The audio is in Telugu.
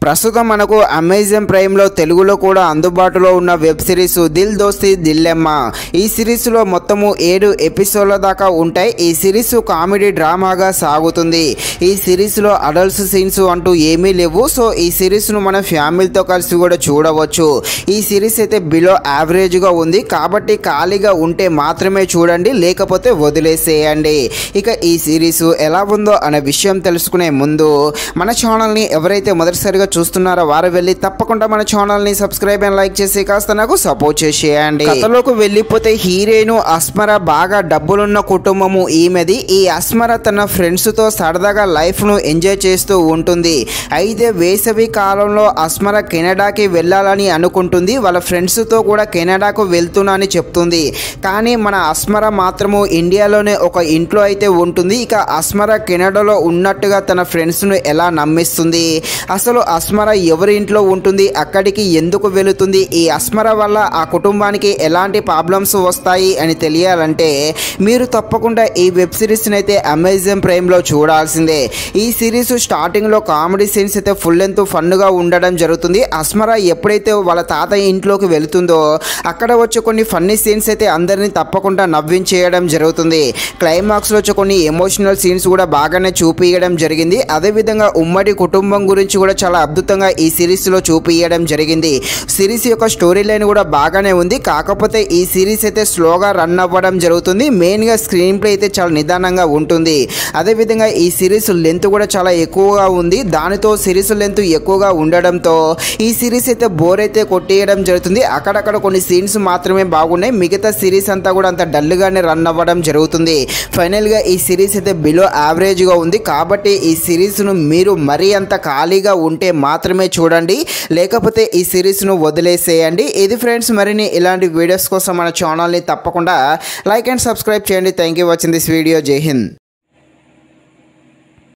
ప్రస్తుతం మనకు అమెజాన్ ప్రైమ్లో తెలుగులో కూడా అందుబాటులో ఉన్న వెబ్ సిరీస్ దిల్ దోస్తి దిల్లెమ్మ. ఈ సిరీస్లో మొత్తము 7 ఎపిసోడ్ల దాకా ఉంటాయి. ఈ సిరీస్ కామెడీ డ్రామాగా సాగుతుంది. ఈ సిరీస్లో అడల్ట్స్ సీన్స్ అంటూ ఏమీ లేవు. సో ఈ సిరీస్ను మన ఫ్యామిలీతో కలిసి కూడా చూడవచ్చు. ఈ సిరీస్ అయితే బిలో యావరేజ్గా ఉంది కాబట్టి ఖాళీగా ఉంటే మాత్రమే చూడండి, లేకపోతే వదిలేసేయండి. ఇక ఈ సిరీస్ ఎలా ఉందో అనే విషయం తెలుసుకునే ముందు మన ఛానల్ని ఎవరైతే మొదటిసారిగా చూస్తున్నారో వారు వెళ్ళి తప్పకుండా మన ఛానల్ని సబ్స్క్రైబ్ అండ్ లైక్ చేసి కాస్త నాకు సపోర్ట్ చేసేయండి. కథలోకి వెళ్ళిపోతే హీరోయిన్ అస్మర బాగా డబ్బులున్న కుటుంబము ఈమెది. ఈ అస్మర తన ఫ్రెండ్స్తో సరదాగా లైఫ్ను ఎంజాయ్ చేస్తూ ఉంటుంది. అయితే వేసవి కాలంలో అస్మర కెనడాకి వెళ్ళాలని అనుకుంటుంది. వాళ్ళ ఫ్రెండ్స్తో కూడా కెనడాకు వెళ్తున్నా అని చెప్తుంది. కానీ మన అస్మర మాత్రము ఇండియాలోనే ఒక ఇంట్లో అయితే ఉంటుంది. ఇక అస్మర కెనడాలో ఉన్నట్టుగా తన ఫ్రెండ్స్ను ఎలా నమ్మిస్తుంది? అసలు అస్మర ఎవరి ఇంట్లో ఉంటుంది, అక్కడికి ఎందుకు వెళుతుంది, ఈ అస్మర వల్ల ఆ కుటుంబానికి ఎలాంటి ప్రాబ్లమ్స్ వస్తాయి అని తెలియాలంటే మీరు తప్పకుండా ఈ వెబ్ సిరీస్ని అయితే అమెజాన్ ప్రైమ్లో చూడాల్సిందే. ఈ సిరీస్ స్టార్టింగ్లో కామెడీ సీన్స్ అయితే ఫుల్ లెంత్ ఫన్గా ఉండడం జరుగుతుంది. అస్మర ఎప్పుడైతే వాళ్ళ తాతయ్య ఇంట్లోకి వెళుతుందో అక్కడ వచ్చే కొన్ని ఫన్నీ సీన్స్ అయితే అందరినీ తప్పకుండా నవ్వించేయడం జరుగుతుంది. క్లైమాక్స్లో వచ్చే కొన్ని ఎమోషనల్ సీన్స్ కూడా బాగానే చూపించడం జరిగింది. అదేవిధంగా ఉమ్మడి కుటుంబం గురించి కూడా చాలా అద్భుతంగా ఈ సిరీస్లో చూపించడం జరిగింది. సిరీస్ యొక్క స్టోరీ లైన్ కూడా బాగానే ఉంది. కాకపోతే ఈ సిరీస్ అయితే స్లోగా రన్ అవ్వడం జరుగుతుంది. మెయిన్గా స్క్రీన్ ప్లే అయితే చాలా నిదానంగా ఉంటుంది. అదేవిధంగా ఈ సిరీస్ లెంత్ కూడా చాలా ఎక్కువగా ఉంది. దానితో సిరీస్ లెంత్ ఎక్కువగా ఉండడంతో ఈ సిరీస్ అయితే బోర్ అయితే కొట్టేయడం జరుగుతుంది. అక్కడక్కడ కొన్ని సీన్స్ మాత్రమే బాగున్నాయి. మిగతా సిరీస్ అంతా కూడా అంత డల్గానే రన్ అవ్వడం జరుగుతుంది. ఫైనల్గా ఈ సిరీస్ అయితే బిలో యావరేజ్గా ఉంది. కాబట్టి ఈ సిరీస్ను మీరు మరీ అంత ఖాళీగా ఉంటే మాత్రమే చూడండి, లేకపోతే ఈ సిరీస్ను వదిలేసేయండి. ఇది ఫ్రెండ్స్, మరిన్ని ఇలాంటి వీడియోస్ కోసం మన ఛానల్ని తప్పకుండా లైక్ అండ్ సబ్స్క్రైబ్ చేయండి. Thank you watching this video. జై హింద్.